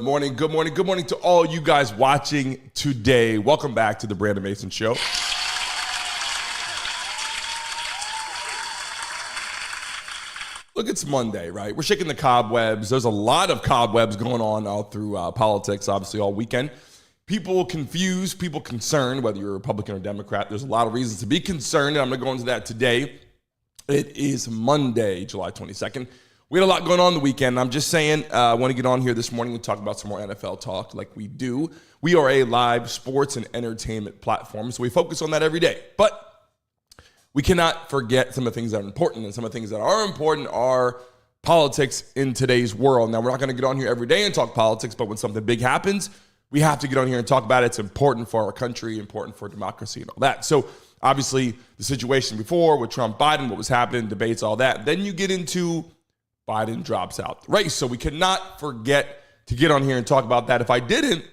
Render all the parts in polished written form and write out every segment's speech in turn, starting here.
morning, good morning, good morning to all you guys watching today. Welcome back to the Brandon Mason Show. Look, it's Monday, right? We're shaking the cobwebs. There's a lot of cobwebs going on all through politics, obviously, all weekend. People confused, people concerned, whether you're a Republican or Democrat. There's a lot of reasons to be concerned, and I'm going to go into that today. It is Monday, July 22nd. We had a lot going on the weekend. I'm just saying, I want to get on here this morning and talk about some more NFL talk like we do. We are a live sports and entertainment platform, so we focus on that every day. But we cannot forget some of the things that are important, and some of the things that are important are politics in today's world. Now, we're not going to get on here every day and talk politics, but when something big happens, we have to get on here and talk about it. It's important for our country, important for democracy and all that. So obviously, the situation before with Trump, Biden, what was happening, debates, all that. Then you get into Biden drops out the race. So we cannot forget to get on here and talk about that. If I didn't,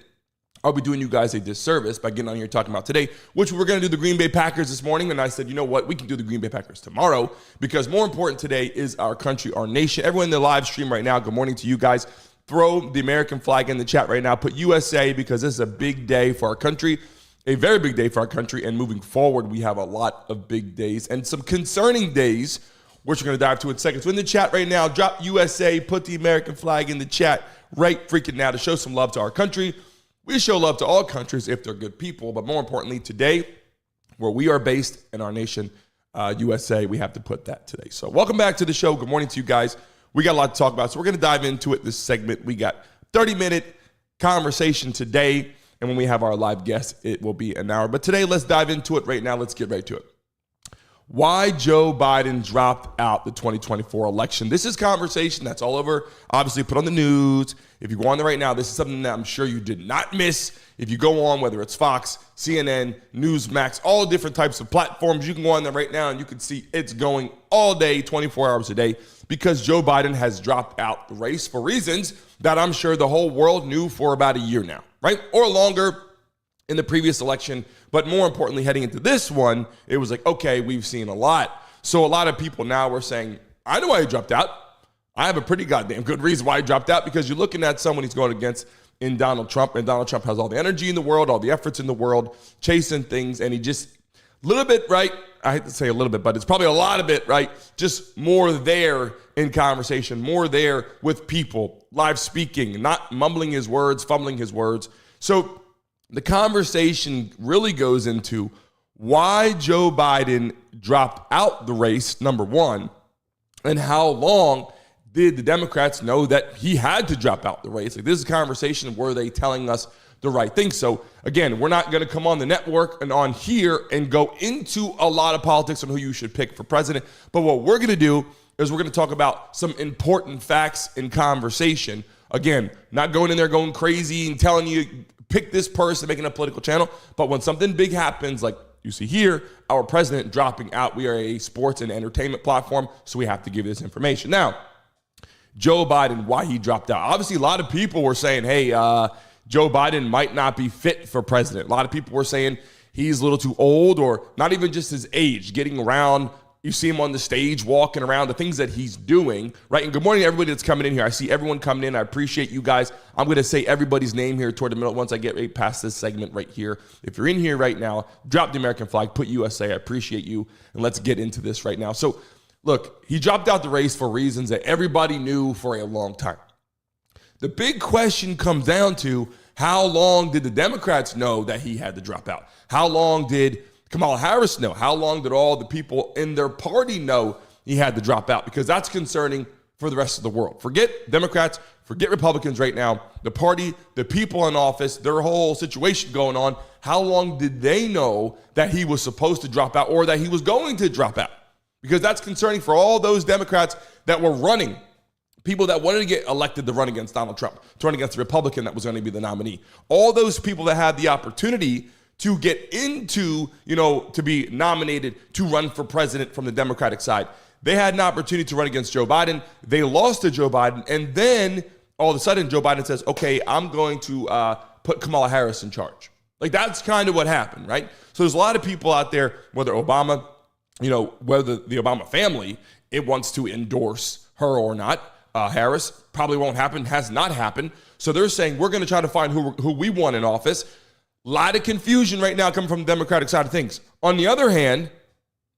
I'll be doing you guys a disservice by getting on here talking about today, which we're going to do the Green Bay Packers this morning. And I said, you know what? We can do the Green Bay Packers tomorrow because more important today is our country, our nation. Everyone in the live stream right now, good morning to you guys. Throw the American flag in the chat right now. Put USA because this is a big day for our country, a very big day for our country. And moving forward, we have a lot of big days and some concerning days, which we're going to dive to in seconds. So in the chat right now, drop USA, put the American flag in the chat right freaking now to show some love to our country. We show love to all countries if they're good people, but more importantly, today, where we are based in our nation, USA, we have to put that today. So welcome back to the show. Good morning to you guys. We got a lot to talk about, so we're going to dive into it this segment. We got 30-minute conversation today, and when we have our live guest, it will be an hour. But today, let's dive into it right now. Let's get right to it. Why Joe Biden dropped out the 2024 election. This is conversation that's all over, obviously put on the news. If you go on there right now, this is something that I'm sure you did not miss. If you go on, whether it's Fox, CNN, Newsmax, all different types of platforms, you can go on there right now and you can see it's going all day, 24 hours a day, because Joe Biden has dropped out the race for reasons that I'm sure the whole world knew for about a year now, right? Or longer in the previous election. But more importantly, heading into this one, it was like, okay, we've seen a lot. So a lot of people now were saying, I know why he dropped out. I have a pretty goddamn good reason why he dropped out, because you're looking at someone he's going against in Donald Trump, and Donald Trump has all the energy in the world, all the efforts in the world, chasing things, and he just a little bit, right? I hate to say a little bit, but it's probably a lot of it, right? Just more there in conversation, more there with people, live speaking, not mumbling his words, fumbling his words. So the conversation really goes into why Joe Biden dropped out the race, number one, and how long did the Democrats know that he had to drop out the race? Like, this is a conversation, were they telling us the right thing? So again, we're not going to come on the network and on here and go into a lot of politics on who you should pick for president. But what we're going to do is we're going to talk about some important facts in conversation. Again, not going in there going crazy and telling you, pick this person, making a political channel. But when something big happens, like you see here, our president dropping out, we are a sports and entertainment platform, so we have to give this information. Now, Joe Biden, why he dropped out. Obviously, a lot of people were saying, hey, Joe Biden might not be fit for president. A lot of people were saying he's a little too old, or not even just his age, getting around. You see him on the stage, walking around, the things that he's doing, right? And good morning to everybody that's coming in here. I see everyone coming in. I appreciate you guys. I'm going to say everybody's name here toward the middle once I get right past this segment right here. If you're in here right now, drop the American flag, put USA. I appreciate you. And let's get into this right now. So, look, he dropped out the race for reasons that everybody knew for a long time. The big question comes down to, how long did the Democrats know that he had to drop out? How long did Kamala Harris know? How long did all the people in their party know he had to drop out? Because that's concerning for the rest of the world. Forget Democrats, forget Republicans right now. The party, the people in office, their whole situation going on, how long did they know that he was supposed to drop out or that he was going to drop out? Because that's concerning for all those Democrats that were running, people that wanted to get elected to run against Donald Trump, to run against the Republican that was going to be the nominee. All those people that had the opportunity to get into, to be nominated to run for president from the Democratic side. They had an opportunity to run against Joe Biden. They lost to Joe Biden. And then all of a sudden, Joe Biden says, okay, I'm going to put Kamala Harris in charge. Like, that's kind of what happened, right? So there's a lot of people out there, whether Obama, whether the Obama family, it wants to endorse her or not. Harris. Probably won't happen, has not happened. So they're saying we're going to try to find who we want in office. A lot of confusion right now coming from the Democratic side of things. On the other hand,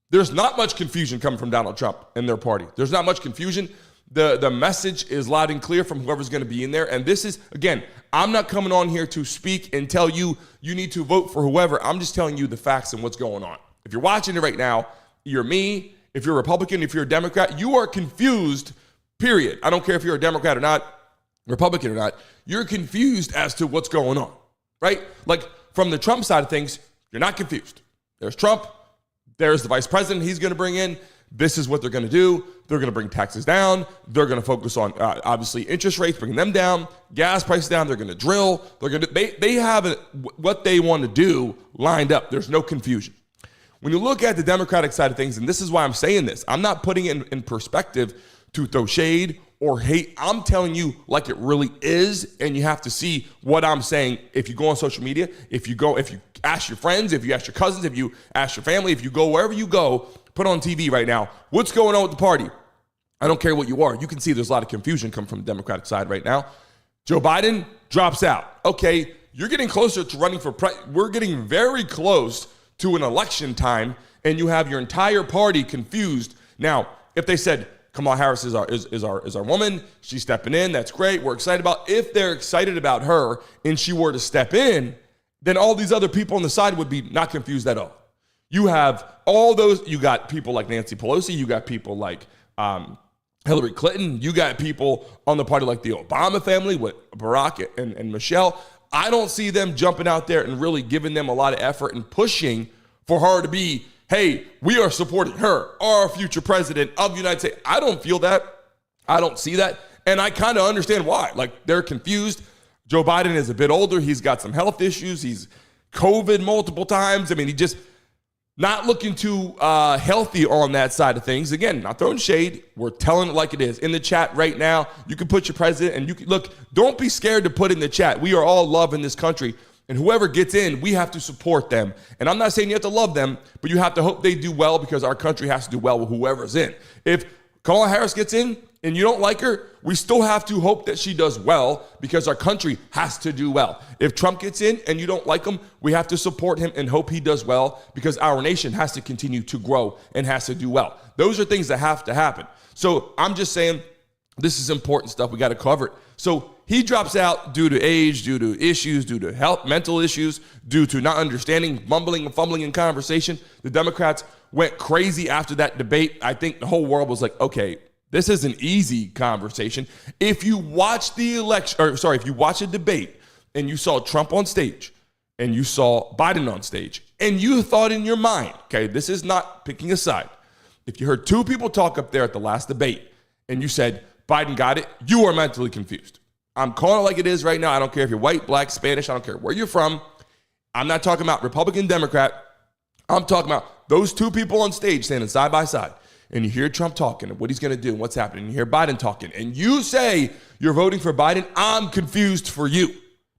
there's not much confusion coming from Donald Trump and their party. There's not much confusion. The message is loud and clear from whoever's going to be in there. And this is, again, I'm not coming on here to speak and tell you need to vote for whoever. I'm just telling you the facts and what's going on. If you're watching it right now, you're me. If you're a Republican, if you're a Democrat, you are confused, period. I don't care if you're a Democrat or not, Republican or not. You're confused as to what's going on, right? Like from the Trump side of things, you're not confused. There's Trump. There's the vice president he's going to bring in. This is what they're going to do. They're going to bring taxes down. They're going to focus on, obviously, interest rates, bringing them down, gas prices down. They're going to drill. They have what they want to do lined up. There's no confusion. When you look at the Democratic side of things, and this is why I'm saying this, I'm not putting it in perspective to throw shade or hate. I'm telling you like it really is, and you have to see what I'm saying. If you go on social media, if you ask your friends, if you ask your cousins, if you ask your family, if you go wherever you go, put on TV right now, what's going on with the party? I don't care what you are. You can see there's a lot of confusion coming from the Democratic side right now. Joe Biden drops out. Okay, you're getting closer to running for president. We're getting very close to an election time, and you have your entire party confused. Now, if they said Kamala Harris is our woman, she's stepping in, that's great, we're excited about. If they're excited about her and she were to step in, then all these other people on the side would be not confused at all. You have all those, you got people like Nancy Pelosi, you got people like Hillary Clinton, you got people on the party like the Obama family with Barack and Michelle. I don't see them jumping out there and really giving them a lot of effort and pushing for her to be, hey, we are supporting her, our future president of the United States. I don't feel that. I don't see that. And I kind of understand why. Like, they're confused. Joe Biden is a bit older. He's got some health issues. He's COVID multiple times. I mean, he just not looking too healthy on that side of things. Again, not throwing shade. We're telling it like it is. In the chat right now, you can put your president, and you can look, don't be scared to put in the chat. We are all love in this country, and whoever gets in, we have to support them. And I'm not saying you have to love them, but you have to hope they do well, because our country has to do well with whoever's in. If Kamala Harris gets in and you don't like her, we still have to hope that she does well, because our country has to do well. If Trump gets in and you don't like him, we have to support him and hope he does well, because our nation has to continue to grow and has to do well. Those are things that have to happen. So I'm just saying, this is important stuff. We got to cover it. So he drops out due to age, due to issues, due to health, mental issues, due to not understanding, mumbling and fumbling in conversation. The Democrats went crazy after that debate. I think the whole world was like, okay, this is an easy conversation. If you watch if you watch a debate and you saw Trump on stage and you saw Biden on stage and you thought in your mind, okay, this is not picking a side. If you heard two people talk up there at the last debate and you said, Biden got it, you are mentally confused. I'm calling it like it is right now. I don't care if you're white, black, Spanish. I don't care where you're from. I'm not talking about Republican, Democrat. I'm talking about those two people on stage standing side by side. And you hear Trump talking and what he's going to do and what's happening. And you hear Biden talking. And you say you're voting for Biden. I'm confused for you.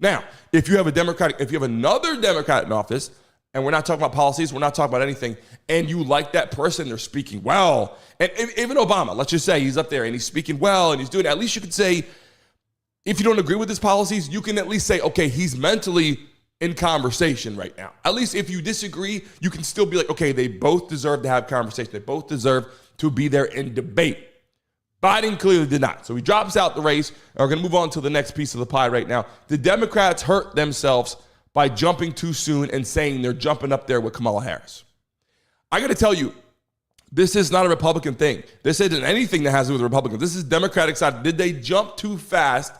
Now, if you have another Democrat in office, and we're not talking about policies, we're not talking about anything, and you like that person, they're speaking well. And even Obama, let's just say he's up there and he's speaking well and he's doing it. At least you could say, if you don't agree with his policies, you can at least say, okay, he's mentally in conversation right now. At least if you disagree, you can still be like, okay, they both deserve to have conversation. They both deserve to be there in debate. Biden clearly did not. So he drops out the race. And we're going to move on to the next piece of the pie right now. The Democrats hurt themselves by jumping too soon and saying they're jumping up there with Kamala Harris. I got to tell you, this is not a Republican thing. This isn't anything that has to do with the Republicans. This is Democratic side. Did they jump too fast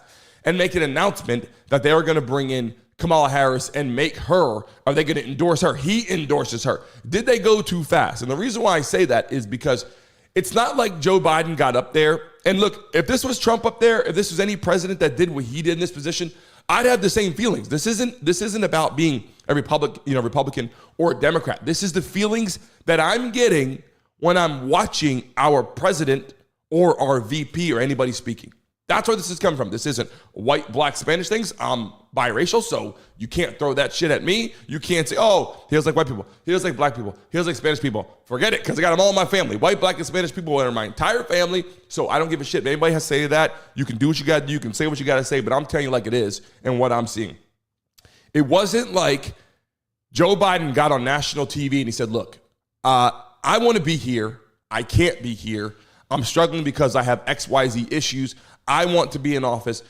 and make an announcement that they were going to bring in Kamala Harris and make her, are they going to endorse her? He endorses her. Did they go too fast? And the reason why I say that is because it's not like Joe Biden got up there. And look, if this was Trump up there, if this was any president that did what he did in this position, I'd have the same feelings. This isn't about being a Republican or a Democrat. This is the feelings that I'm getting when I'm watching our president or our VP or anybody speaking. That's where this is coming from. This isn't white, black, Spanish things. I'm biracial, so you can't throw that shit at me. You can't say, oh, he was like white people. He was like black people. He was like Spanish people. Forget it, because I got them all in my family. White, black, and Spanish people are my entire family, so I don't give a shit. If anybody has to say that, you can do what you got to do. You can say what you got to say, but I'm telling you like it is and what I'm seeing. It wasn't like Joe Biden got on national TV and he said, look, I want to be here. I can't be here. I'm struggling because I have XYZ issues. I want to be in office.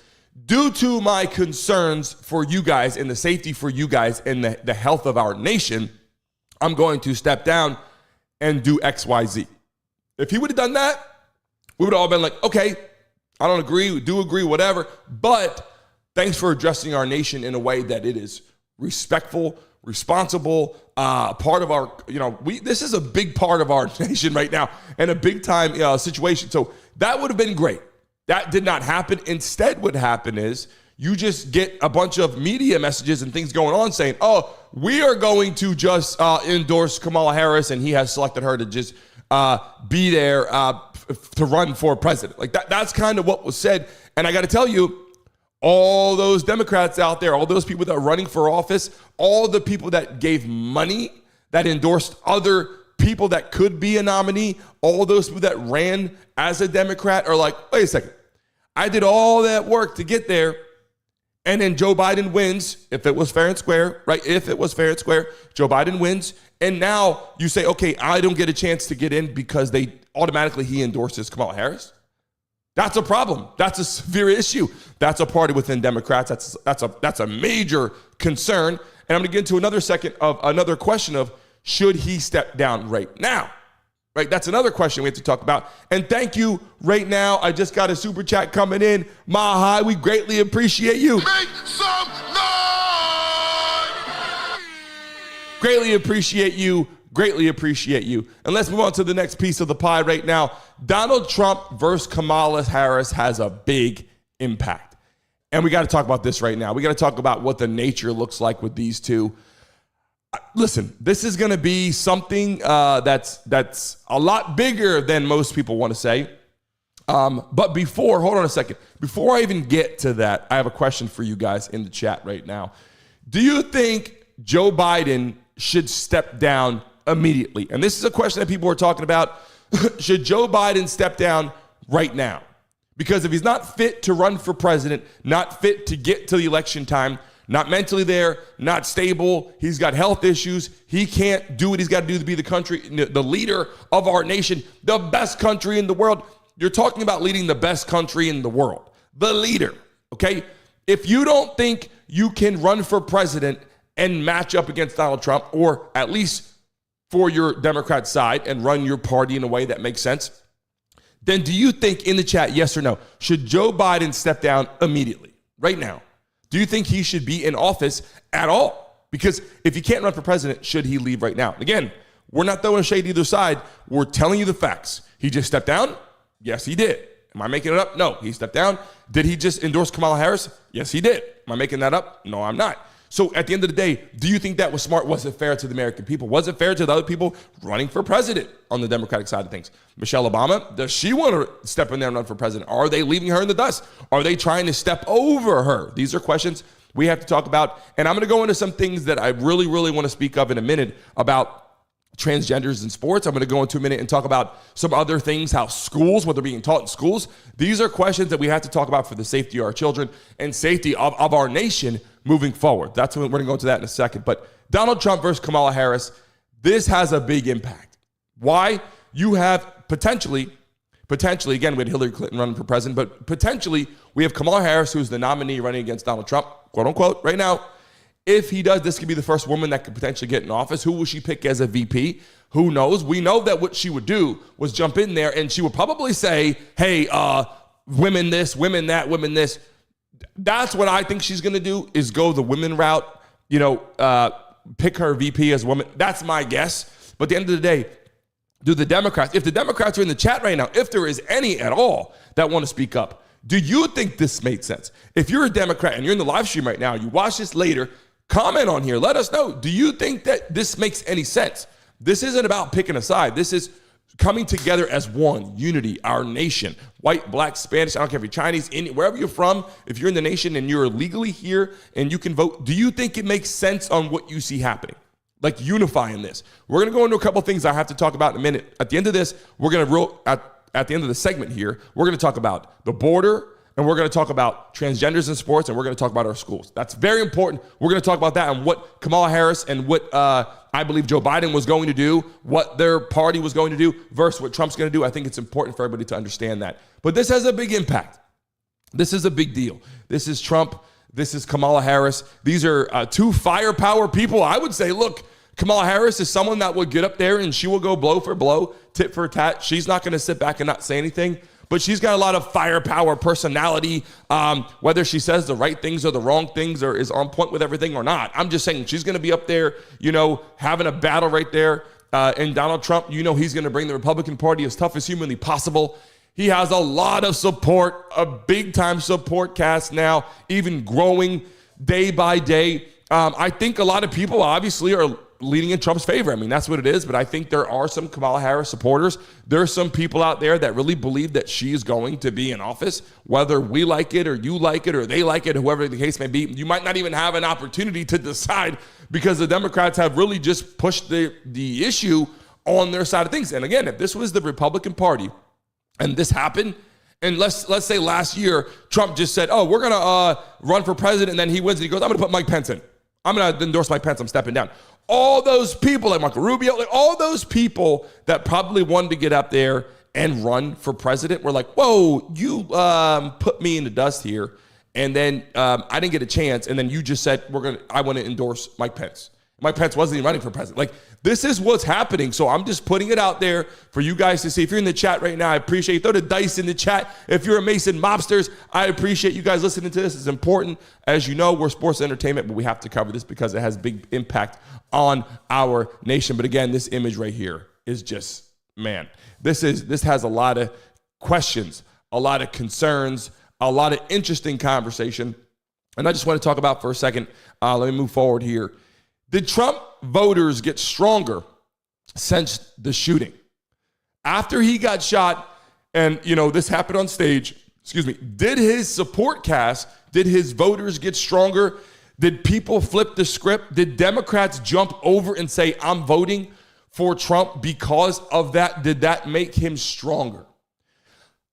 Due to my concerns for you guys and the safety for you guys and the health of our nation, I'm going to step down and do XYZ. If he would have done that, we would have all been like, okay, I don't agree, we do agree, whatever. But thanks for addressing our nation in a way that it is respectful, responsible, part of our, this is a big part of our nation right now and a big time situation. So that would have been great. That did not happen. Instead, what happened is you just get a bunch of media messages and things going on saying, oh, we are going to just endorse Kamala Harris, and he has selected her to just be there to run for president. Like that's kind of what was said. And I got to tell you, all those Democrats out there, all those people that are running for office, all the people that gave money, that endorsed other people that could be a nominee, all those people that ran as a Democrat are like, wait a second, I did all that work to get there, and then Joe Biden wins, if it was fair and square, right? If it was fair and square, Joe Biden wins, and now you say, okay, I don't get a chance to get in because he endorses Kamala Harris? That's a problem. That's a severe issue. That's a party within Democrats. That's a major concern. And I'm going to get into another question of, should he step down right now? Right? That's another question we have to talk about. And thank you right now. I just got a super chat coming in. Mahai, we greatly appreciate you. Make some noise! Greatly appreciate you. Greatly appreciate you. And let's move on to the next piece of the pie right now. Donald Trump versus Kamala Harris has a big impact. And we got to talk about this right now. We got to talk about what the nature looks like with these two. Listen, this is going to be something that's a lot bigger than most people want to say. But hold on a second. Before I even get to that, I have a question for you guys in the chat right now. Do you think Joe Biden should step down immediately? And this is a question that people are talking about. Should Joe Biden step down right now? Because if he's not fit to run for president, not fit to get to the election time, not mentally there, not stable, he's got health issues, he can't do what he's got to do to be the leader of our nation, the best country in the world. You're talking about leading the best country in the world, the leader, okay? If you don't think you can run for president and match up against Donald Trump, or at least for your Democrat side and run your party in a way that makes sense, then do you think, in the chat, yes or no, should Joe Biden step down immediately, right now? Do you think he should be in office at all? Because if he can't run for president, should he leave right now? Again, we're not throwing shade either side. We're telling you the facts. He just stepped down? Yes, he did. Am I making it up? No, he stepped down. Did he just endorse Kamala Harris? Yes, he did. Am I making that up? No, I'm not. So at the end of the day, do you think that was smart? Was it fair to the American people? Was it fair to the other people running for president on the Democratic side of things? Michelle Obama, does she want to step in there and run for president? Are they leaving her in the dust? Are they trying to step over her? These are questions we have to talk about. And I'm going to go into some things that I really, really want to speak of in a minute about transgenders in sports. I'm going to go into a minute and talk about some other things, how schools, what they're being taught in schools. These are questions that we have to talk about for the safety of our children and safety of our nation moving forward. We're going to go into that in a second. But Donald Trump versus Kamala Harris, this has a big impact. Why? You have potentially, again, we had Hillary Clinton running for president, but potentially we have Kamala Harris, who's the nominee running against Donald Trump, quote unquote, right now. If he does, this could be the first woman that could potentially get in office. Who will she pick as a VP? Who knows? We know that what she would do was jump in there and she would probably say, hey, women this, women that, women this. That's what I think she's going to do, is go the women route, pick her VP as a woman. That's my guess. But at the end of the day, if the Democrats are in the chat right now, if there is any at all that want to speak up, do you think this made sense? If you're a Democrat and you're in the live stream right now, you watch this later, comment on here. Let us know. Do you think that this makes any sense? This isn't about picking a side. This is coming together as one, unity, our nation, white, black, Spanish, I don't care if you're Chinese, Indian, wherever you're from, if you're in the nation and you're legally here and you can vote, do you think it makes sense on what you see happening? Like unifying this. We're going to go into a couple things I have to talk about in a minute. At the end of this, we're going to, at the end of the segment here, we're going to talk about the border, and we're going to talk about transgenders in sports, and we're going to talk about our schools. That's very important. We're going to talk about that and what Kamala Harris and what I believe Joe Biden was going to do, what their party was going to do versus what Trump's going to do. I think it's important for everybody to understand that. But this has a big impact. This is a big deal. This is Trump. This is Kamala Harris. These are two firepower people. I would say, look, Kamala Harris is someone that would get up there and she will go blow for blow, tit for tat. She's not going to sit back and not say anything. But she's got a lot of firepower, personality, whether she says the right things or the wrong things or is on point with everything or not. I'm just saying she's going to be up there, having a battle right there. And Donald Trump, he's going to bring the Republican Party as tough as humanly possible. He has a lot of support, a big-time support cast now, even growing day by day. I think a lot of people obviously are leaning in Trump's favor. I mean, that's what it is. But I think there are some Kamala Harris supporters. There are some people out there that really believe that she is going to be in office, whether we like it or you like it or they like it, whoever the case may be. You might not even have an opportunity to decide because the Democrats have really just pushed the issue on their side of things. And again, if this was the Republican Party and this happened, and let's say last year, Trump just said, oh, we're going to run for president, and then he wins and he goes, I'm going to put Mike Pence in. I'm going to endorse Mike Pence. I'm stepping down. All those people like Marco Rubio, like all those people that probably wanted to get up there and run for president were like, whoa, you put me in the dust here. And then I didn't get a chance. And then you just said, I want to endorse Mike Pence. Mike Pence wasn't even running for president. Like, this is what's happening. So I'm just putting it out there for you guys to see. If you're in the chat right now, I appreciate you. Throw the dice in the chat. If you're a Mason Mobsters, I appreciate you guys listening to this. It's important. As you know, we're sports entertainment, but we have to cover this because it has big impact on our nation. But again, this image right here is just, man, this has a lot of questions, a lot of concerns, a lot of interesting conversation. And I just want to talk about for a second, let me move forward here. Did Trump voters get stronger since the shooting? After he got shot and, this happened on stage, did his support cast, did his voters get stronger? Did people flip the script? Did Democrats jump over and say, I'm voting for Trump because of that? Did that make him stronger?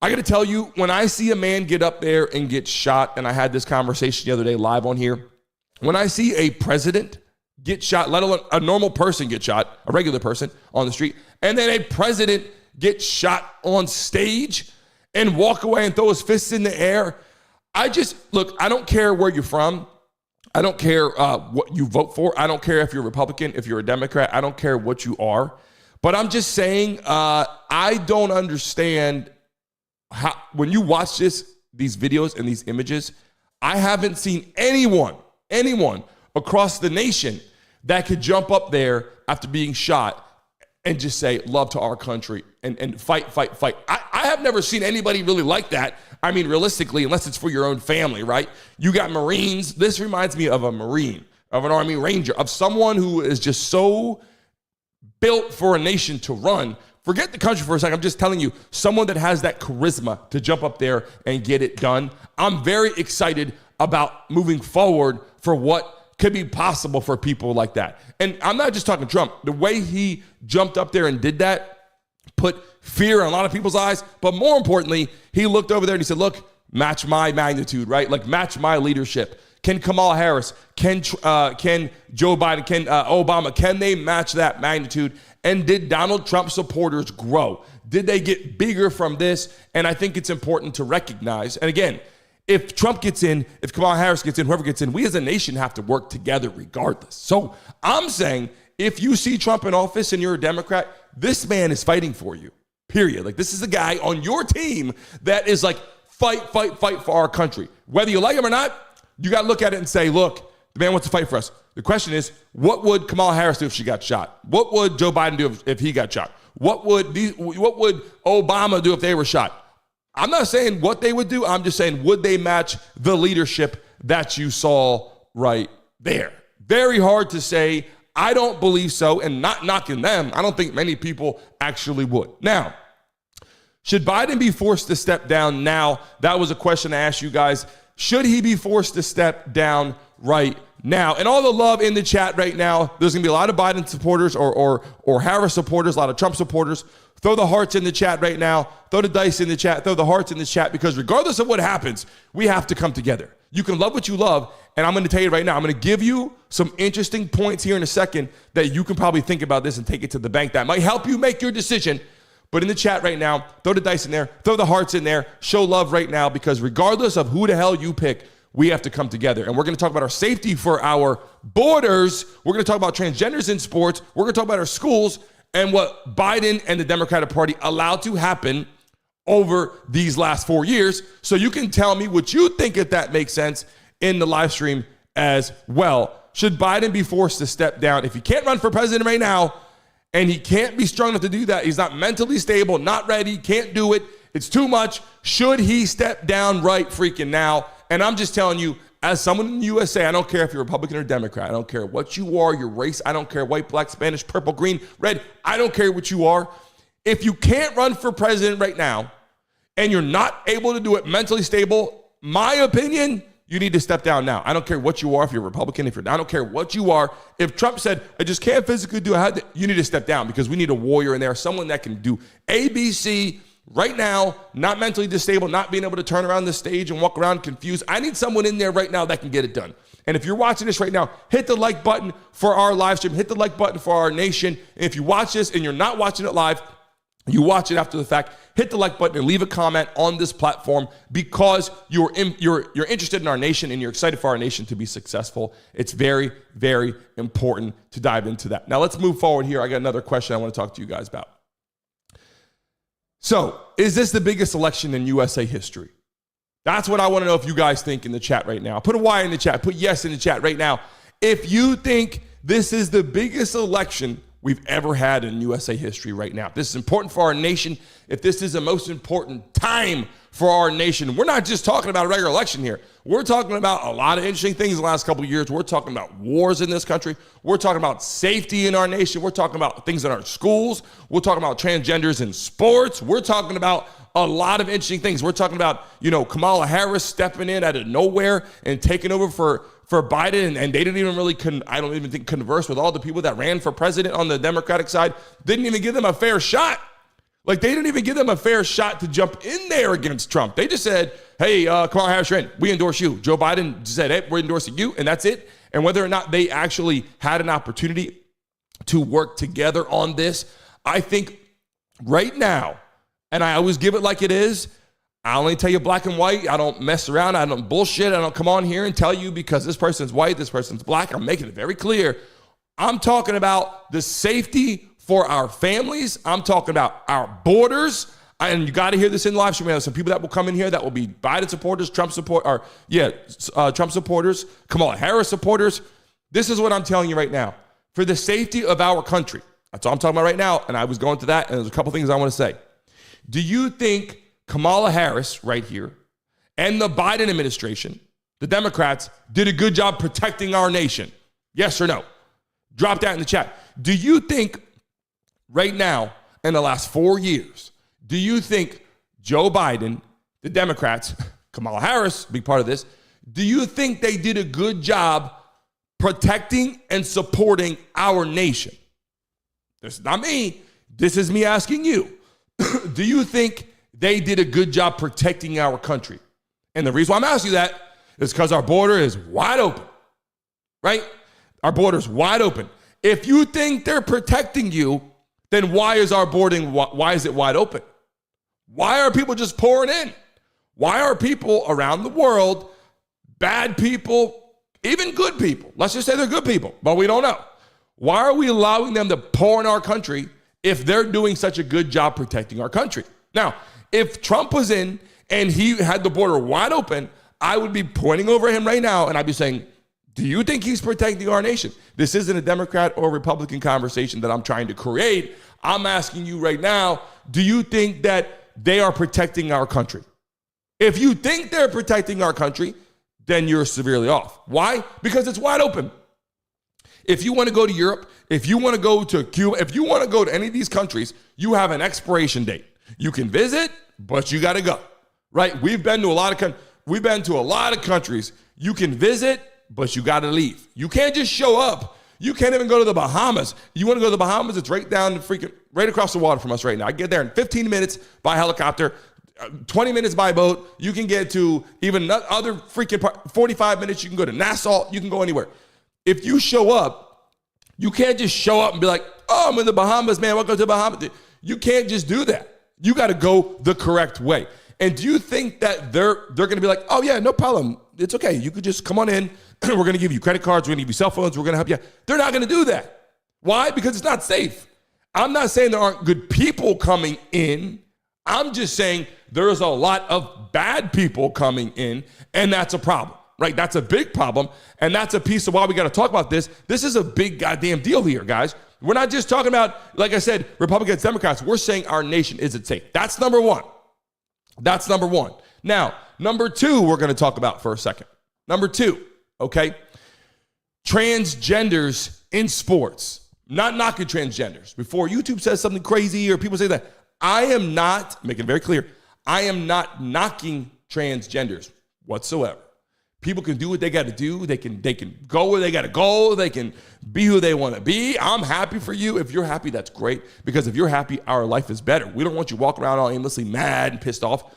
I got to tell you, when I see a man get up there and get shot, and I had this conversation the other day live on here, when I see a president get shot, let alone a normal person get shot, a regular person on the street, and then a president get shot on stage and walk away and throw his fists in the air. I don't care where you're from. I don't care what you vote for. I don't care if you're a Republican, if you're a Democrat. I don't care what you are. But I'm just saying, I don't understand how, when you watch these videos and these images, I haven't seen anyone across the nation that could jump up there after being shot and just say, love to our country and fight. I have never seen anybody really like that. I mean, realistically, unless it's for your own family, right? You got Marines. This reminds me of a Marine, of an Army Ranger, of someone who is just so built for a nation to run. Forget the country for a second. I'm just telling you, someone that has that charisma to jump up there and get it done. I'm very excited about moving forward for what could be possible for people like that. And I'm not just talking Trump. The way he jumped up there and did that put fear in a lot of people's eyes. But more importantly, he looked over there and he said, look, match my magnitude, right? Like, match my leadership. Can Kamala Harris, can Joe Biden, can Obama, can they match that magnitude? And did Donald Trump supporters grow? Did they get bigger from this? And I think it's important to recognize, and again, if Trump gets in, if Kamala Harris gets in, whoever gets in, we as a nation have to work together regardless. So I'm saying, if you see Trump in office and you're a Democrat, this man is fighting for you, period. Like, this is a guy on your team that is like, fight for our country. Whether you like him or not, you got to look at it and say, look, the man wants to fight for us. The question is, what would Kamala Harris do if she got shot? What would Joe Biden do if he got shot? What would Obama do if they were shot? I'm not saying what they would do. I'm just saying, would they match the leadership that you saw right there? Very hard to say. I don't believe so, and not knocking them. I don't think many people actually would. Now, should Biden be forced to step down now? That was a question I asked you guys. Should he be forced to step down right now? And all the love in the chat right now, there's going to be a lot of Biden supporters or Harris supporters, a lot of Trump supporters. Throw the hearts in the chat right now. Throw the dice in the chat. Throw the hearts in the chat, because regardless of what happens, we have to come together. You can love what you love, and I'm going to tell you right now, I'm going to give you some interesting points here in a second that you can probably think about this and take it to the bank. That might help you make your decision. But in the chat right now, throw the dice in there, throw the hearts in there, show love right now, because regardless of who the hell you pick, we have to come together. And we're going to talk about our safety for our borders. We're going to talk about transgenders in sports. We're going to talk about our schools and what Biden and the Democratic Party allowed to happen over these last 4 years. So you can tell me what you think, if that makes sense, in the live stream as well. Should Biden be forced to step down? If he can't run for president right now, and he can't be strong enough to do that, he's not mentally stable, not ready, can't do it, it's too much, should he step down right freaking now? And I'm just telling you, as someone in the USA, I don't care if you're Republican or Democrat, I don't care what you are, your race, I don't care, white, black, Spanish, purple, green, red, I don't care what you are. If you can't run for president right now, and you're not able to do it mentally stable, my opinion, you need to step down now. I don't care what you are, if you're Republican, I don't care what you are. If Trump said, I just can't physically do it, you need to step down, because we need a warrior in there, someone that can do ABC right now, not mentally disabled, not being able to turn around the stage and walk around confused. I need someone in there right now that can get it done. And if you're watching this right now, hit the like button for our live stream, hit the like button for our nation. And if you watch this and you're not watching it live, you watch it after the fact, hit the like button and leave a comment on this platform, because you're interested in our nation and you're excited for our nation to be successful. It's very, very important to dive into that. Now let's move forward here. I got another question I want to talk to you guys about. So, is this the biggest election in USA history? That's what I want to know if you guys think in the chat right now. Put a Y in the chat. Put yes in the chat right now. If you think this is the biggest election we've ever had in USA history right now. This is important for our nation. If this is the most important time for our nation, we're not just talking about a regular election here. We're talking about a lot of interesting things in the last couple of years. We're talking about wars in this country. We're talking about safety in our nation. We're talking about things in our schools. We're talking about transgenders in sports. We're talking about a lot of interesting things. We're talking about, Kamala Harris stepping in out of nowhere and taking over for Biden, and they didn't even really, I don't even think, converse with all the people that ran for president on the Democratic side. Didn't even give them a fair shot. Like, they didn't even give them a fair shot to jump in there against Trump. They just said, hey, Kamala Harris, you're in. We endorse you. Joe Biden said, hey, we're endorsing you, and that's it. And whether or not they actually had an opportunity to work together on this, I think right now, and I always give it like it is, I only tell you black and white. I don't mess around. I don't bullshit. I don't come on here and tell you because this person's white, this person's black. I'm making it very clear. I'm talking about the safety for our families. I'm talking about our borders. And you got to hear this in live stream. There's some people that will come in here that will be Biden supporters, Trump supporters, Kamala Harris supporters. This is what I'm telling you right now. For the safety of our country. That's all I'm talking about right now. And I was going to that, and there's a couple things I want to say. Do you think Kamala Harris right here and the Biden administration, the Democrats, did a good job protecting our nation? Yes or no? Drop that in the chat. Do you think right now, in the last 4 years, do you think Joe Biden, the Democrats, Kamala Harris, big part of this, do you think they did a good job protecting and supporting our nation? This is not me. This is me asking you. Do you think they did a good job protecting our country? And the reason why I'm asking you that is because our border is wide open, right? Our border is wide open. If you think they're protecting you, then why is our boarding, why is it wide open? Why are people just pouring in? Why are people around the world, bad people, even good people, let's just say they're good people, but we don't know. Why are we allowing them to pour in our country if they're doing such a good job protecting our country? Now, if Trump was in and he had the border wide open, I would be pointing over him right now and I'd be saying, do you think he's protecting our nation? This isn't a Democrat or Republican conversation that I'm trying to create. I'm asking you right now, do you think that they are protecting our country? If you think they're protecting our country, then you're severely off. Why? Because it's wide open. If you want to go to Europe, if you want to go to Cuba, if you want to go to any of these countries, you have an expiration date. You can visit, but you got to go, right? We've been to a lot of countries. You can visit, but you got to leave. You can't just show up. You can't even go to the Bahamas. You want to go to the Bahamas? It's right down right across the water from us right now. I get there in 15 minutes by helicopter, 20 minutes by boat. You can get to even other 45 minutes. You can go to Nassau. You can go anywhere. If you show up, you can't just show up and be like, oh, I'm in the Bahamas, man. Welcome to the Bahamas. You can't just do that. You got to go the correct way. And do you think that they're going to be like, oh, yeah, no problem. It's okay. You could just come on in. We're going to give you credit cards. We're going to give you cell phones. We're going to help you. They're not going to do that. Why? Because it's not safe. I'm not saying there aren't good people coming in. I'm just saying there's a lot of bad people coming in, and that's a problem. Right? That's a big problem, and that's a piece of why we got to talk about this. This is a big goddamn deal here, guys. We're not just talking about, like I said, Republicans, Democrats. We're saying our nation isn't safe. That's number one. That's number one. Now, number two, we're going to talk about for a second. Number two, okay? Transgenders in sports. Not knocking transgenders. Before YouTube says something crazy or people say that, I am not, making it very clear, I am not knocking transgenders whatsoever. People can do what they got to do. They can go where they got to go. They can be who they want to be. I'm happy for you. If you're happy, that's great. Because if you're happy, our life is better. We don't want you walking around all aimlessly mad and pissed off.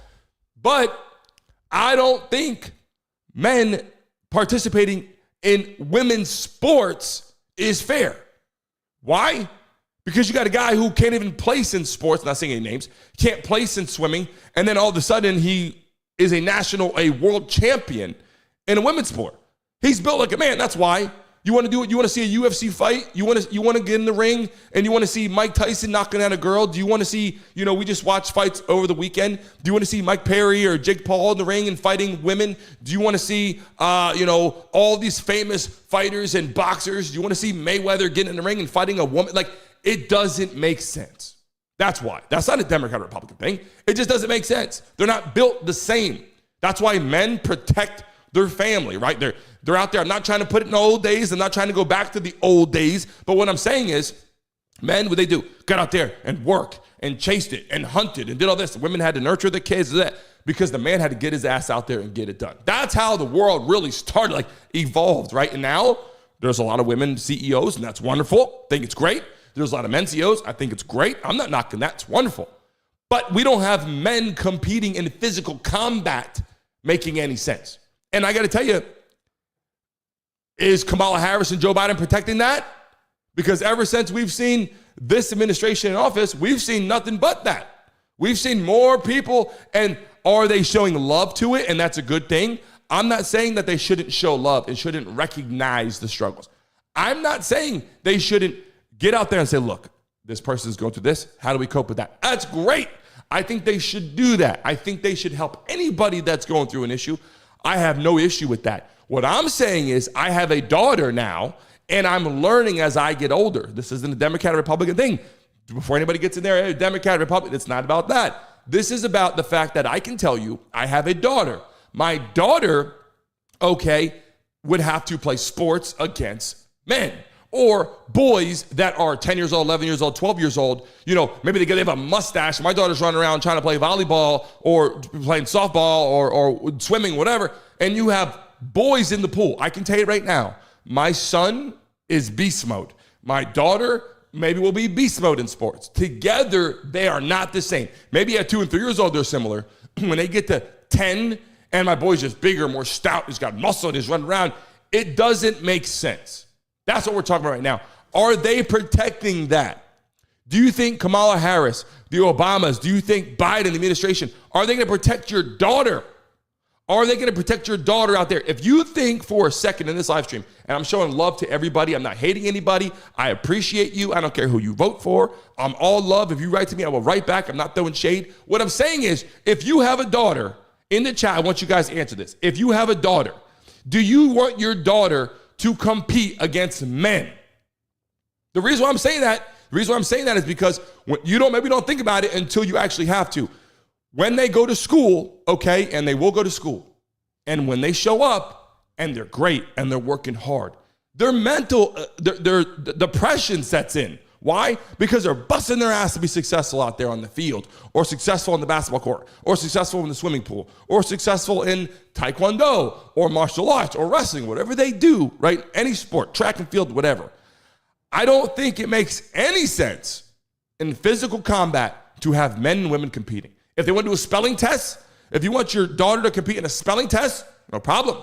But I don't think men participating in women's sports is fair. Why? Because you got a guy who can't even place in sports, not saying any names, can't place in swimming, and then all of a sudden he is a world champion in a women's sport. He's built like a man. That's why. You want to do it? You want to see a UFC fight? You want to get in the ring and you want to see Mike Tyson knocking out a girl? Do you want to see, we just watched fights over the weekend. Do you want to see Mike Perry or Jake Paul in the ring and fighting women? Do you want to see, all these famous fighters and boxers? Do you want to see Mayweather getting in the ring and fighting a woman? Like, it doesn't make sense. That's why. That's not a Democrat or Republican thing. It just doesn't make sense. They're not built the same. That's why men protect their family, right? They're out there. I'm not trying to put it in the old days. I'm not trying to go back to the old days. But what I'm saying is, men, what they do, got out there and worked and chased it and hunted and did all this. The women had to nurture the kids, that because the man had to get his ass out there and get it done. That's how the world really started, evolved, right? And now there's a lot of women CEOs, and that's wonderful. I think it's great. There's a lot of men CEOs. I think it's great. I'm not knocking that. It's wonderful. But we don't have men competing in physical combat making any sense. And I got to tell you, is Kamala Harris and Joe Biden protecting that? Because ever since we've seen this administration in office, we've seen nothing but that. We've seen more people, and are they showing love to it? And that's a good thing. I'm not saying that they shouldn't show love and shouldn't recognize the struggles. I'm not saying they shouldn't get out there and say, look, this person's going through this. How do we cope with that? That's great. I think they should do that. I think they should help anybody that's going through an issue. I have no issue with that. What I'm saying is I have a daughter now, and I'm learning as I get older. This isn't a Democrat or Republican thing. Before anybody gets in there, hey, Democrat, Republican, it's not about that. This is about the fact that I can tell you I have a daughter. My daughter, would have to play sports against men or boys that are 10 years old, 11 years old, 12 years old. Maybe they have a mustache. My daughter's running around trying to play volleyball or playing softball or swimming, whatever. And you have boys in the pool. I can tell you right now, my son is beast mode. My daughter maybe will be beast mode in sports. Together, they are not the same. Maybe at 2 and 3 years old, they're similar. When they get to 10 and my boy's just bigger, more stout, he's got muscle, he's running around, it doesn't make sense. That's what we're talking about right now. Are they protecting that? Do you think Kamala Harris, the Obamas, do you think Biden, the administration, are they going to protect your daughter? Are they going to protect your daughter out there? If you think for a second in this live stream, and I'm showing love to everybody, I'm not hating anybody, I appreciate you, I don't care who you vote for, I'm all love. If you write to me, I will write back, I'm not throwing shade. What I'm saying is, if you have a daughter, in the chat, I want you guys to answer this. If you have a daughter, do you want your daughter to compete against men? The reason why I'm saying that is because maybe don't think about it until you actually have to. When they go to school, and they will go to school, and when they show up and they're great and they're working hard, their mental, their depression sets in. Why? Because they're busting their ass to be successful out there on the field, or successful in the basketball court, or successful in the swimming pool, or successful in taekwondo, or martial arts, or wrestling, whatever they do, right? Any sport, track and field, whatever. I don't think it makes any sense in physical combat to have men and women competing. If they want to do a spelling test, if you want your daughter to compete in a spelling test, no problem.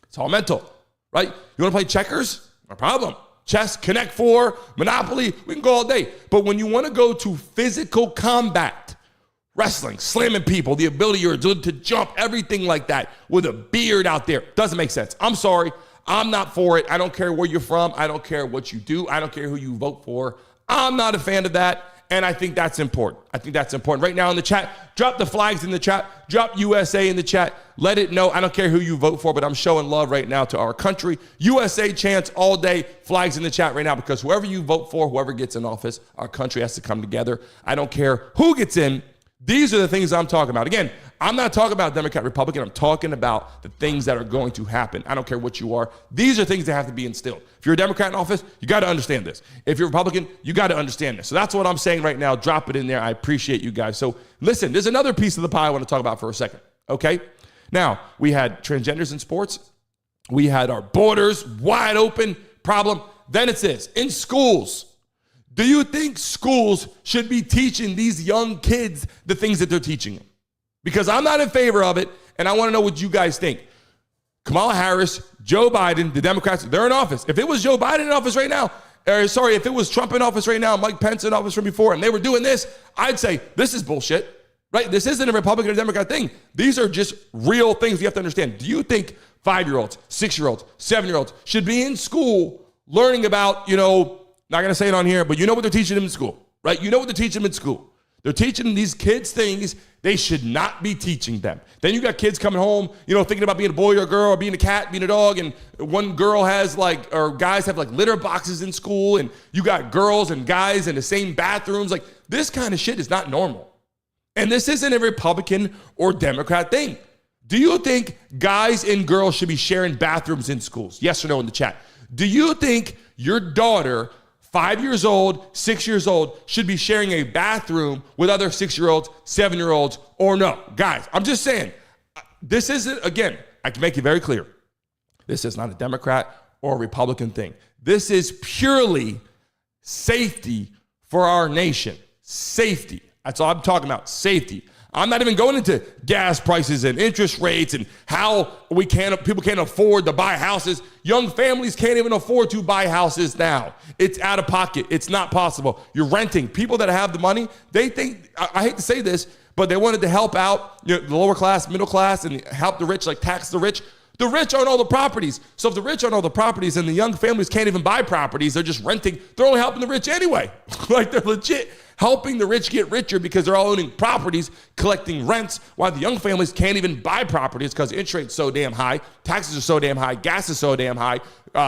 It's all mental, right? You want to play checkers? No problem. Chess, Connect Four, Monopoly, we can go all day. But when you want to go to physical combat, wrestling, slamming people, the ability to jump, everything like that, with a beard out there, doesn't make sense. I'm sorry. I'm not for it. I don't care where you're from. I don't care what you do. I don't care who you vote for. I'm not a fan of that. And I think that's important. Right now in the chat, drop the flags in the chat. Drop USA in the chat. Let it know. I don't care who you vote for, but I'm showing love right now to our country. USA chants all day. Flags in the chat right now, because whoever you vote for, whoever gets in office, our country has to come together. I don't care who gets in. These are the things I'm talking about. Again, I'm not talking about Democrat, Republican. I'm talking about the things that are going to happen. I don't care what you are. These are things that have to be instilled. If you're a Democrat in office, you got to understand this. If you're a Republican, you got to understand this. So that's what I'm saying right now. Drop it in there. I appreciate you guys. So listen, there's another piece of the pie I want to talk about for a second, okay? Now, we had transgenders in sports. We had our borders wide open problem. Then it's this. In schools, do you think schools should be teaching these young kids the things that they're teaching them? Because I'm not in favor of it, and I want to know what you guys think. Kamala Harris, Joe Biden, the Democrats, they're in office. If it was Joe Biden in office right now, if it was Trump in office right now, Mike Pence in office from before, and they were doing this, I'd say, this is bullshit, right? This isn't a Republican or Democrat thing. These are just real things you have to understand. Do you think 5-year-olds, 6-year-olds, 7-year-olds should be in school learning about, not going to say it on here, but you know what they're teaching them in school, right? You know what they're teaching them in school. They're teaching these kids things they should not be teaching them. Then you got kids coming home, thinking about being a boy or a girl, or being a cat, being a dog, and one girl has or guys have litter boxes in school, and you got girls and guys in the same bathrooms. This kind of shit is not normal. And this isn't a Republican or Democrat thing. Do you think guys and girls should be sharing bathrooms in schools? Yes or no in the chat. Do you think your daughter, 5 years old, 6 years old, should be sharing a bathroom with other 6-year-olds, 7-year-olds, or no? Guys, I'm just saying, this isn't, again, I can make it very clear. This is not a Democrat or a Republican thing. This is purely safety for our nation. Safety. That's all I'm talking about, safety. I'm not even going into gas prices and interest rates and how people can't afford to buy houses. Young families can't even afford to buy houses now. It's out of pocket. It's not possible. You're renting. People that have the money, they think, I hate to say this, but they wanted to help out the lower class, middle class, and help the rich, tax the rich. The rich own all the properties. So if the rich own all the properties and the young families can't even buy properties, they're just renting, they're only helping the rich anyway. They're legit helping the rich get richer because they're all owning properties, collecting rents, while the young families can't even buy properties because interest rate's so damn high, taxes are so damn high, gas is so damn high,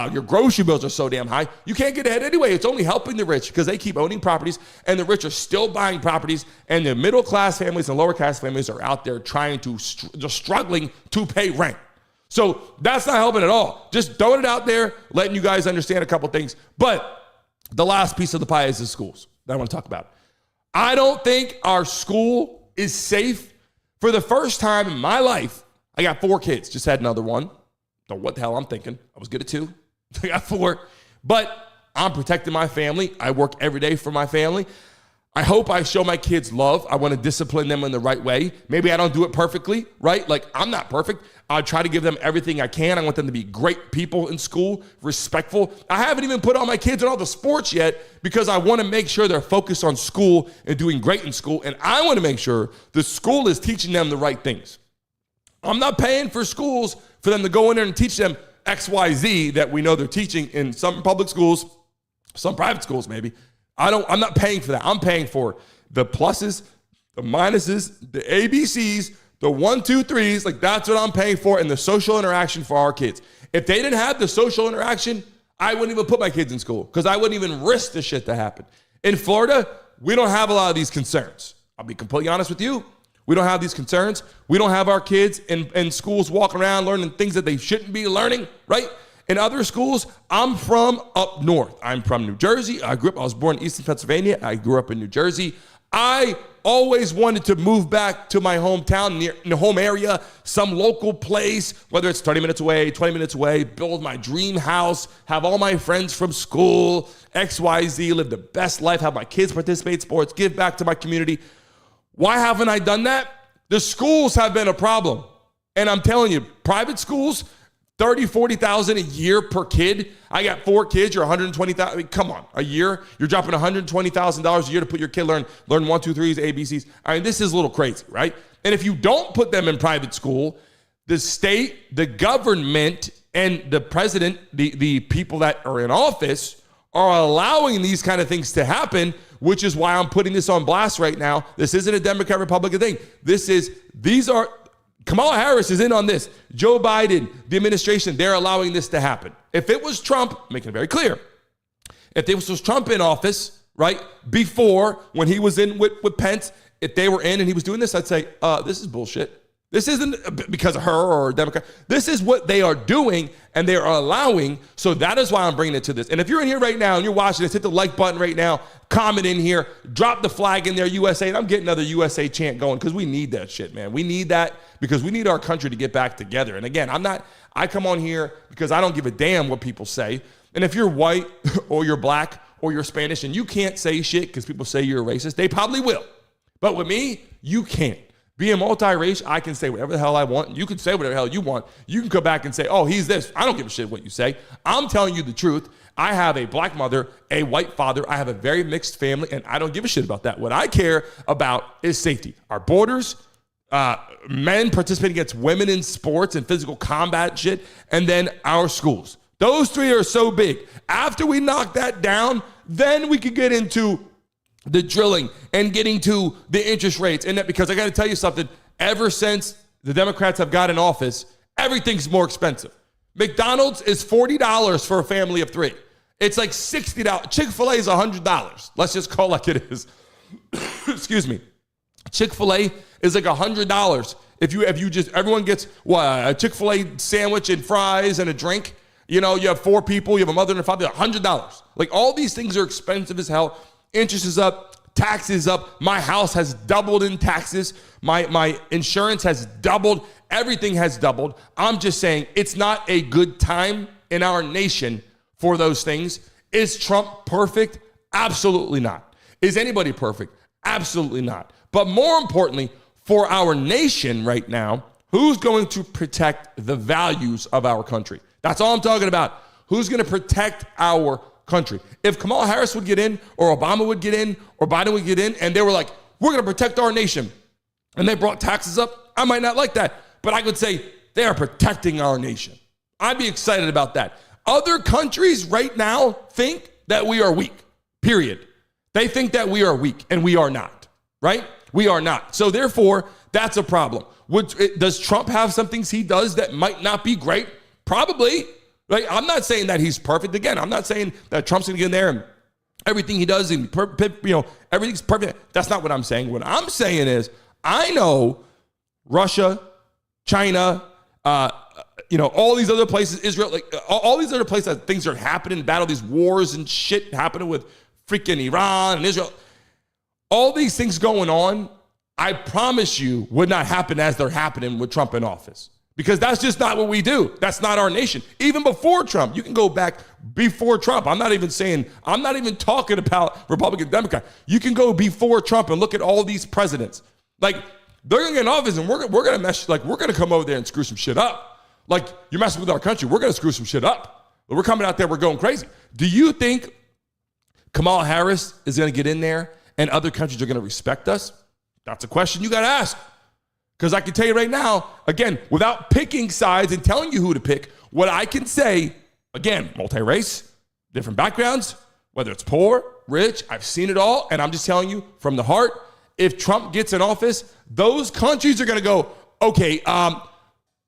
your grocery bills are so damn high. You can't get ahead anyway. It's only helping the rich because they keep owning properties, and the rich are still buying properties, and the middle class families and lower class families are out there trying to, just struggling to pay rent. So that's not helping at all. Just throwing it out there, letting you guys understand a couple things. But the last piece of the pie is the schools that I want to talk about. I don't think our school is safe. For the first time in my life, I got 4 kids. Just had another one. Don't know what the hell I'm thinking. I was good at 2. I got 4. But I'm protecting my family. I work every day for my family. I hope I show my kids love. I want to discipline them in the right way. Maybe I don't do it perfectly, right? I'm not perfect. I try to give them everything I can. I want them to be great people in school, respectful. I haven't even put all my kids in all the sports yet because I want to make sure they're focused on school and doing great in school. And I want to make sure the school is teaching them the right things. I'm not paying for schools for them to go in there and teach them X, Y, Z that we know they're teaching in some public schools, some private schools maybe. I'm not paying for that. I'm paying for the pluses, the minuses, the ABCs, the 1, 2, 3s. That's what I'm paying for, and the social interaction for our kids. If they didn't have the social interaction, I wouldn't even put my kids in school because I wouldn't even risk the shit to happen. In Florida, we don't have a lot of these concerns. I'll be completely honest with you. We don't have these concerns. We don't have our kids in schools walking around learning things that they shouldn't be learning, right? In other schools, I'm from up north. I'm from New Jersey. I was born in Eastern Pennsylvania. I grew up in New Jersey. I always wanted to move back to my hometown, near the home area, some local place, whether it's 30 minutes away, 20 minutes away, build my dream house, have all my friends from school, XYZ, live the best life, have my kids participate in sports, give back to my community. Why haven't I done that? The schools have been a problem. And I'm telling you, private schools, $30,000, $40,000 a year per kid. I got 4 kids, you're $120,000. I mean, come on, a year, you're dropping $120,000 a year to put your kid learn 1, 2, 3s, ABCs. I mean, this is a little crazy, right? And if you don't put them in private school, the state, the government, and the president, the people that are in office are allowing these kind of things to happen, which is why I'm putting this on blast right now. This isn't a Democrat-Republican thing. Kamala Harris is in on this. Joe Biden, the administration, they're allowing this to happen. If it was Trump, making it very clear, if this was Trump in office, right, before, when he was in with Pence, if they were in and he was doing this, I'd say, this is bullshit. This isn't because of her or a Democrat. This is what they are doing and they are allowing. So that is why I'm bringing it to this. And if you're in here right now and you're watching this, hit the like button right now, comment in here, drop the flag in there, USA. And I'm getting another USA chant going because we need that shit, man. We need that because we need our country to get back together. And again, I come on here because I don't give a damn what people say. And if you're white or you're black or you're Spanish and you can't say shit because people say you're a racist, they probably will. But with me, you can't. Being multiracial, I can say whatever the hell I want. You can say whatever the hell you want. You can come back and say, oh, he's this. I don't give a shit what you say. I'm telling you the truth. I have a black mother, a white father. I have a very mixed family, and I don't give a shit about that. What I care about is safety. Our borders, men participating against women in sports and physical combat shit, and then our schools. Those 3 are so big. After we knock that down, then we could get into the drilling and getting to the interest rates. And that, because I got to tell you something, ever since the Democrats have got in office, everything's more expensive. McDonald's is $40 for a family of 3. It's like $60. Chick-fil-A is $100. Let's just call it like it is. Excuse me. Chick-fil-A is like $100. If you just, everyone gets a Chick-fil-A sandwich and fries and a drink. You know, you have 4 people, you have a mother and a father, $100. Like all these things are expensive as hell. Interest is up, taxes up. My house has doubled in taxes. My insurance has doubled. Everything has doubled. I'm just saying it's not a good time in our nation for those things. Is Trump perfect? Absolutely not. Is anybody perfect? Absolutely not. But more importantly, for our nation right now, who's going to protect the values of our country? That's all I'm talking about. Who's going to protect our country? If Kamala Harris would get in, or Obama would get in, or Biden would get in, and they were like, we're going to protect our nation, and they brought taxes up, I might not like that. But I could say they are protecting our nation. I'd be excited about that. Other countries right now think that we are weak, period. They think that we are weak, and we are not, right? We are not. So therefore, that's a problem. Does Trump have some things he does that might not be great? Probably. Right? I'm not saying that he's perfect. Again, I'm not saying that Trump's going to get in there and everything he does and everything's perfect. That's not what I'm saying. What I'm saying is I know Russia, China, all these other places, Israel, like all these other places that things are happening, battle, these wars and shit happening with freaking Iran and Israel. All these things going on, I promise you, would not happen as they're happening with Trump in office. Because that's just not what we do. That's not our nation. Even before Trump, you can go back before Trump. I'm not even talking about Republican, Democrat. You can go before Trump and look at all these presidents. Like, they're going to get in office and we're going to mess, like, we're going to come over there and screw some shit up. Like, you're messing with our country. We're going to screw some shit up. We're coming out there. We're going crazy. Do you think Kamala Harris is going to get in there and other countries are going to respect us? That's a question you got to ask. Because I can tell you right now, again, without picking sides and telling you who to pick, what I can say, again, multi-race, different backgrounds, whether it's poor, rich, I've seen it all, and I'm just telling you from the heart, if Trump gets in office, those countries are going to go, okay,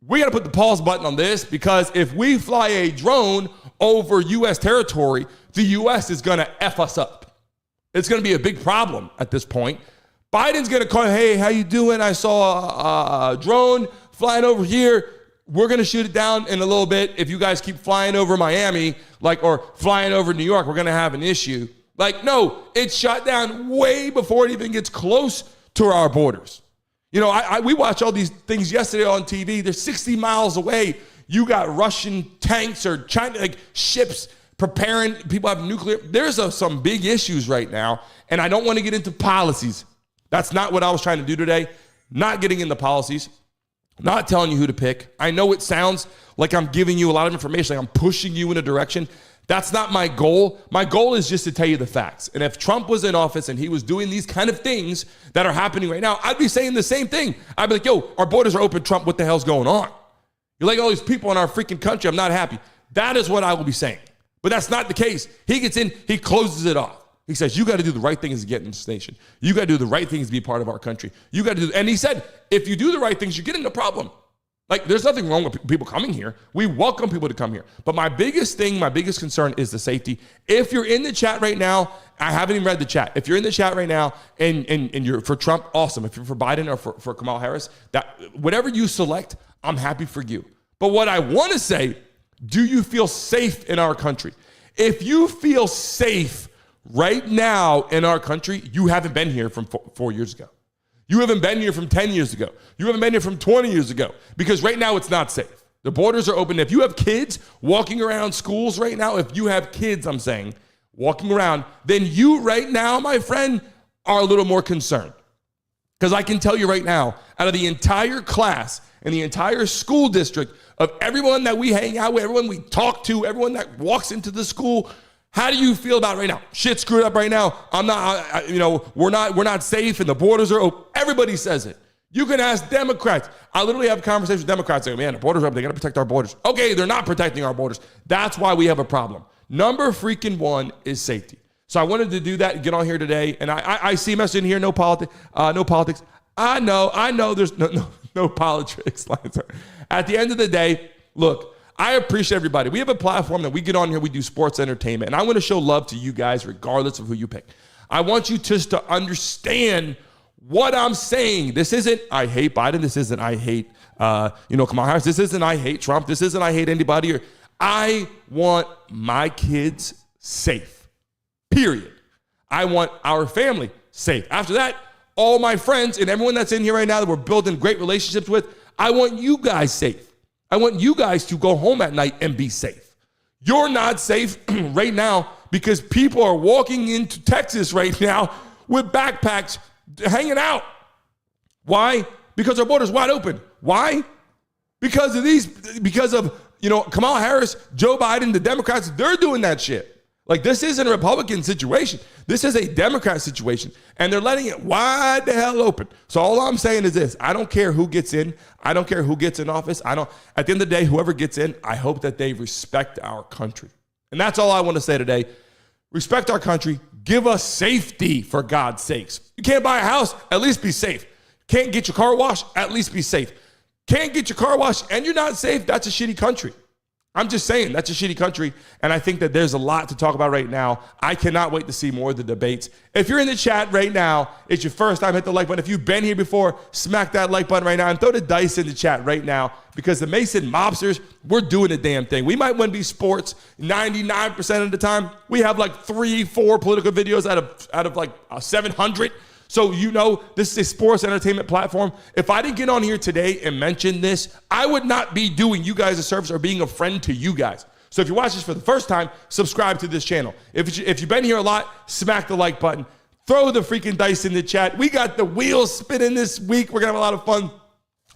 we got to put the pause button on this because if we fly a drone over U.S. territory, the U.S. is going to F us up. It's going to be a big problem at this point. Biden's going to call, hey, how you doing? I saw a drone flying over here. we're going to shoot it down in a little bit. If you guys keep flying over Miami, or flying over New York, we're going to have an issue. No, it's shut down way before it even gets close to our borders. We watch all these things yesterday on TV. They're 60 miles away. You got Russian tanks or China, ships preparing. People have nuclear. There's some big issues right now, and I don't want to get into policies. That's not what I was trying to do today. Not getting into policies, not telling you who to pick. I know it sounds like I'm giving you a lot of information, like I'm pushing you in a direction. That's not my goal. My goal is just to tell you the facts. And if Trump was in office and he was doing these kind of things that are happening right now, I'd be saying the same thing. I'd be like, yo, our borders are open, Trump, what the hell's going on? You're like all these people in our freaking country, I'm not happy. That is what I will be saying. But that's not the case. He gets in, he closes it off. He says, you got to do the right things to get in this nation. You got to do the right things to be part of our country. You got to do, and he said, if you do the right things, you're getting a problem. There's nothing wrong with people coming here. We welcome people to come here. But my biggest concern is the safety. If you're in the chat right now, I haven't even read the chat. If you're in the chat right now and you're for Trump, awesome. If you're for Biden or for Kamala Harris, that whatever you select, I'm happy for you. But what I want to say, do you feel safe in our country? If you feel safe right now in our country, you haven't been here from 4 years ago. You haven't been here from 10 years ago. You haven't been here from 20 years ago, because right now it's not safe. The borders are open. If you have kids walking around schools right now, if you have kids, I'm saying, walking around, then you right now, my friend, are a little more concerned. Because I can tell you right now, out of the entire class and the entire school district of everyone that we hang out with, everyone we talk to, everyone that walks into the school, how do you feel about it right now? Shit's screwed up right now. We're not safe and the borders are open. Everybody says it. You can ask Democrats. I literally have conversations with Democrats saying, man, the borders are open. They got to protect our borders. Okay, they're not protecting our borders. That's why we have a problem. Number freaking one is safety. So I wanted to do that and get on here today. And I see a message in here, no politics. I know there's no politics. At the end of the day, look, I appreciate everybody. We have a platform that we get on here, we do sports entertainment, and I want to show love to you guys regardless of who you pick. I want you just to understand what I'm saying. This isn't I hate Biden. This isn't I hate Kamala Harris. This isn't I hate Trump. This isn't I hate anybody. I want my kids safe, period. I want our family safe. After that, all my friends and everyone that's in here right now that we're building great relationships with, I want you guys safe. I want you guys to go home at night and be safe. You're not safe right now because people are walking into Texas right now with backpacks hanging out. Why? Because our border's wide open. Why? Because of Kamala Harris, Joe Biden, the Democrats, they're doing that shit. This isn't a Republican situation. This is a Democrat situation. And they're letting it wide the hell open. So all I'm saying is this. I don't care who gets in. I don't care who gets in office. At the end of the day, whoever gets in, I hope that they respect our country. And that's all I want to say today. Respect our country. Give us safety, for God's sakes. You can't buy a house, at least be safe. Can't get your car washed, at least be safe. Can't get your car washed and you're not safe, that's a shitty country. I'm just saying, that's a shitty country, and I think that there's a lot to talk about right now. I cannot wait to see more of the debates. If you're in the chat right now, it's your first time, hit the like button. If you've been here before, smack that like button right now and throw the dice in the chat right now, because the Mason mobsters, we're doing the damn thing. We might win these sports 99% of the time. We have 3-4 political videos out of 700. So this is a sports entertainment platform. If I didn't get on here today and mention this, I would not be doing you guys a service or being a friend to you guys. So if you watch this for the first time, subscribe to this channel. If you've been here a lot, smack the like button. Throw the freaking dice in the chat. We got the wheels spinning this week. We're going to have a lot of fun.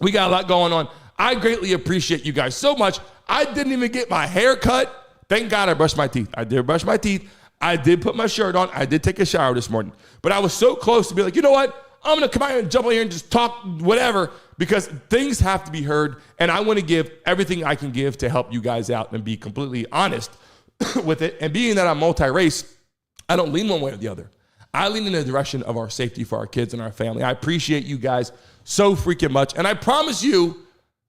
We got a lot going on. I greatly appreciate you guys so much. I didn't even get my hair cut. Thank God I brushed my teeth. I did brush my teeth. I did put my shirt on. I did take a shower this morning. But I was so close to be like, you know what? I'm going to come out here and jump on here and just talk whatever, because things have to be heard. And I want to give everything I can give to help you guys out and be completely honest with it. And being that I'm multi-race, I don't lean one way or the other. I lean in the direction of our safety for our kids and our family. I appreciate you guys so freaking much. And I promise you,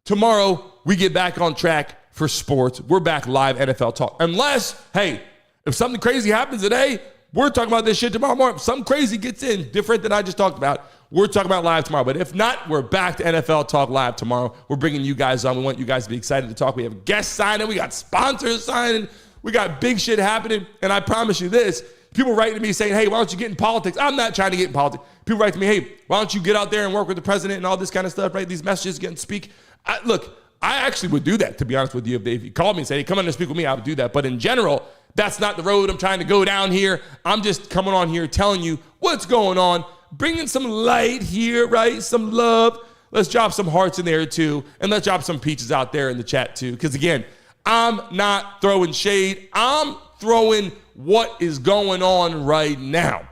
tomorrow we get back on track for sports. We're back live NFL talk. Unless, hey, if something crazy happens today, we're talking about this shit tomorrow morning. If something crazy gets in, different than I just talked about, we're talking about live tomorrow. But if not, we're back to NFL Talk Live tomorrow. We're bringing you guys on. We want you guys to be excited to talk. We have guests signing. We got sponsors signing. We got big shit happening. And I promise you this, people write to me saying, hey, why don't you get in politics? I'm not trying to get in politics. People write to me, hey, why don't you get out there and work with the president and all this kind of stuff, right? These messages, get and speak. Look, I actually would do that, to be honest with you. If you called me and said, hey, come on and speak with me, I would do that. But in general, that's not the road I'm trying to go down here. I'm just coming on here telling you what's going on, bringing some light here, right? Some love. Let's drop some hearts in there too. And let's drop some peaches out there in the chat too. Because again, I'm not throwing shade. I'm throwing what is going on right now.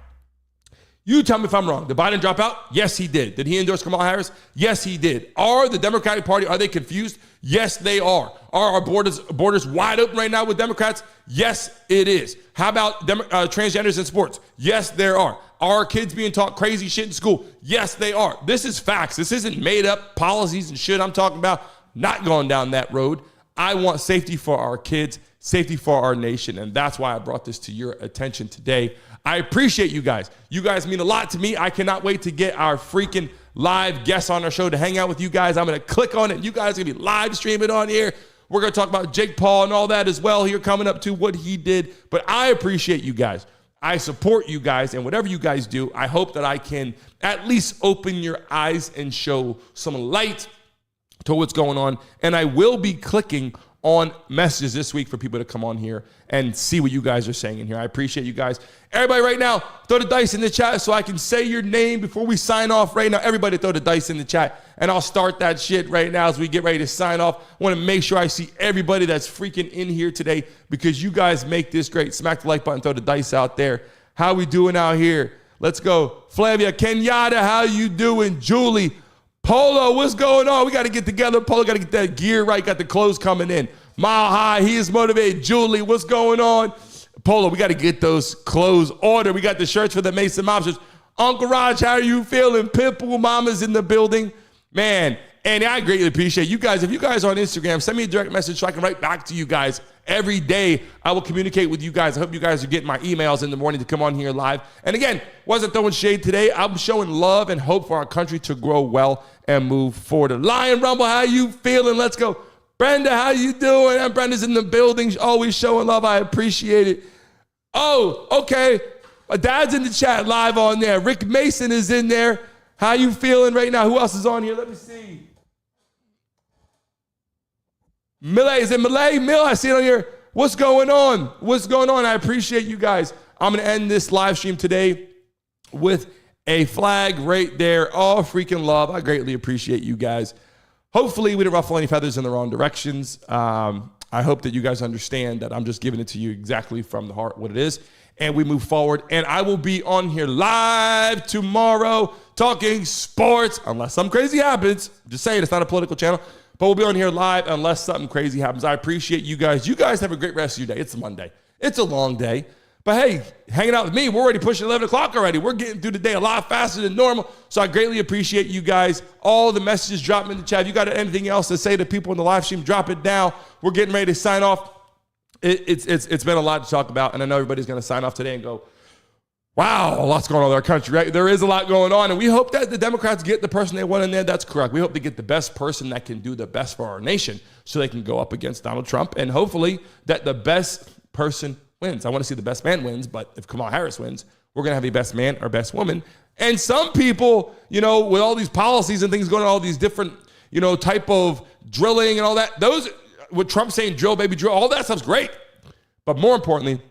You tell me if I'm wrong. Did Biden drop out? Yes, he did. Did he endorse Kamala Harris? Yes, he did. Are the Democratic Party, are they confused? Yes, they are. Are our borders wide open right now with Democrats? Yes, it is. How about transgenders in sports? Yes, there are. Are kids being taught crazy shit in school? Yes, they are. This is facts. This isn't made up policies and shit I'm talking about. Not going down that road. I want safety for our kids, safety for our nation, and that's why I brought this to your attention today. I appreciate you guys. You guys mean a lot to me. I cannot wait to get our freaking live guests on our show to hang out with you guys. I'm going to click on it. You guys are going to be live streaming on here. We're going to talk about Jake Paul and all that as well here coming up to what he did. But I appreciate you guys. I support you guys. And whatever you guys do, I hope that I can at least open your eyes and show some light to what's going on. And I will be clicking on messages this week for people to come on here and see what you guys are saying in here. I appreciate you guys. Everybody right now, throw the dice in the chat so I can say your name before we sign off right now. Everybody throw the dice in the chat, and I'll start that shit right now as we get ready to sign off. I want to make sure I see everybody that's freaking in here today because you guys make this great. Smack the like button, throw the dice out there. How we doing out here? Let's go. Flavia, Kenyatta, how you doing? Julie, Polo, what's going on? We got to get together. Polo, got to get that gear right. Got the clothes coming in. Mile High, he is motivated. Julie, what's going on? Polo, we got to get those clothes ordered. We got the shirts for the Mason Mobsters. Uncle Raj, how are you feeling? Pitbull Mama's in the building. Man, and I greatly appreciate you guys. If you guys are on Instagram, send me a direct message so I can write back to you guys. Every day, I will communicate with you guys. I hope you guys are getting my emails in the morning to come on here live. And again, wasn't throwing shade today. I'm showing love and hope for our country to grow well and move forward. Lion Rumble, how you feeling? Let's go. Brenda, how you doing? And Brenda's in the building, always showing love. I appreciate it. Oh, okay. My dad's in the chat live on there. Rick Mason is in there. How you feeling right now? Who else is on here? Let me see. Millet, is it Millet? Mill, I see it on here. What's going on? What's going on? I appreciate you guys. I'm going to end this live stream today with a flag right there. All freaking love. I greatly appreciate you guys. Hopefully we didn't ruffle any feathers in the wrong directions. I hope that you guys understand that I'm just giving it to you exactly from the heart what it is. And we move forward. And I will be on here live tomorrow talking sports, unless something crazy happens. Just saying, it's not a political channel. But we'll be on here live unless something crazy happens. I appreciate you guys. You guys have a great rest of your day. It's Monday. It's a long day. But hey, hanging out with me, we're already pushing 11 o'clock already. We're getting through the day a lot faster than normal. So I greatly appreciate you guys. All the messages drop in the chat. If you got anything else to say to people in the live stream, drop it down. We're getting ready to sign off. It's been a lot to talk about. And I know everybody's going to sign off today and go, wow, a lot's going on in our country, right? There is a lot going on. And we hope that the Democrats get the person they want in there. That's correct. We hope they get the best person that can do the best for our nation so they can go up against Donald Trump. And hopefully that the best person wins. I want to see the best man wins, but if Kamala Harris wins, we're going to have a best man or best woman. And some people, with all these policies and things going on, all these different, type of drilling and all that, those, with Trump saying drill, baby, drill, all that stuff's great. But more importantly,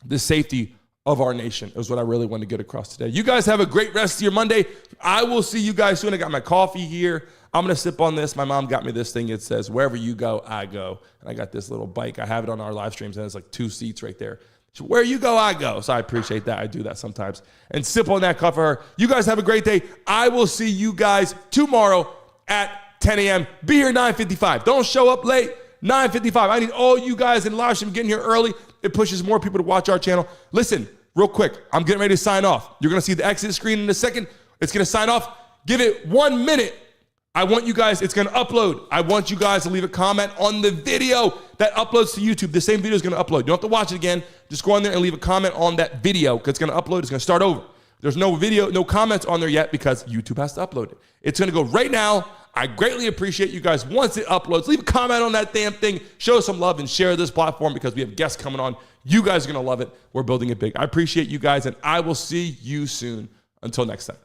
the safety of our nation is what I really want to get across today. You guys have a great rest of your Monday. I will see you guys soon. I got my coffee here. I'm going to sip on this. My mom got me this thing. It says, wherever you go, I go. And I got this little bike. I have it on our live streams, and it's like 2 seats right there. So where you go, I go. So I appreciate that. I do that sometimes. And sip on that cup for her. You guys have a great day. I will see you guys tomorrow at 10 a.m. Be here 9:55. Don't show up late. 9:55. I need all you guys in the live stream getting here early. It pushes more people to watch our channel. Listen, real quick. I'm getting ready to sign off. You're going to see the exit screen in a second. It's going to sign off. Give it 1 minute. I want you guys, it's going to upload. I want you guys to leave a comment on the video that uploads to YouTube. The same video is going to upload. You don't have to watch it again. Just go on there and leave a comment on that video because it's going to upload. It's going to start over. There's no video, no comments on there yet because YouTube has to upload it. It's going to go right now. I greatly appreciate you guys. Once it uploads, leave a comment on that damn thing. Show some love and share this platform because we have guests coming on. You guys are going to love it. We're building it big. I appreciate you guys, and I will see you soon. Until next time.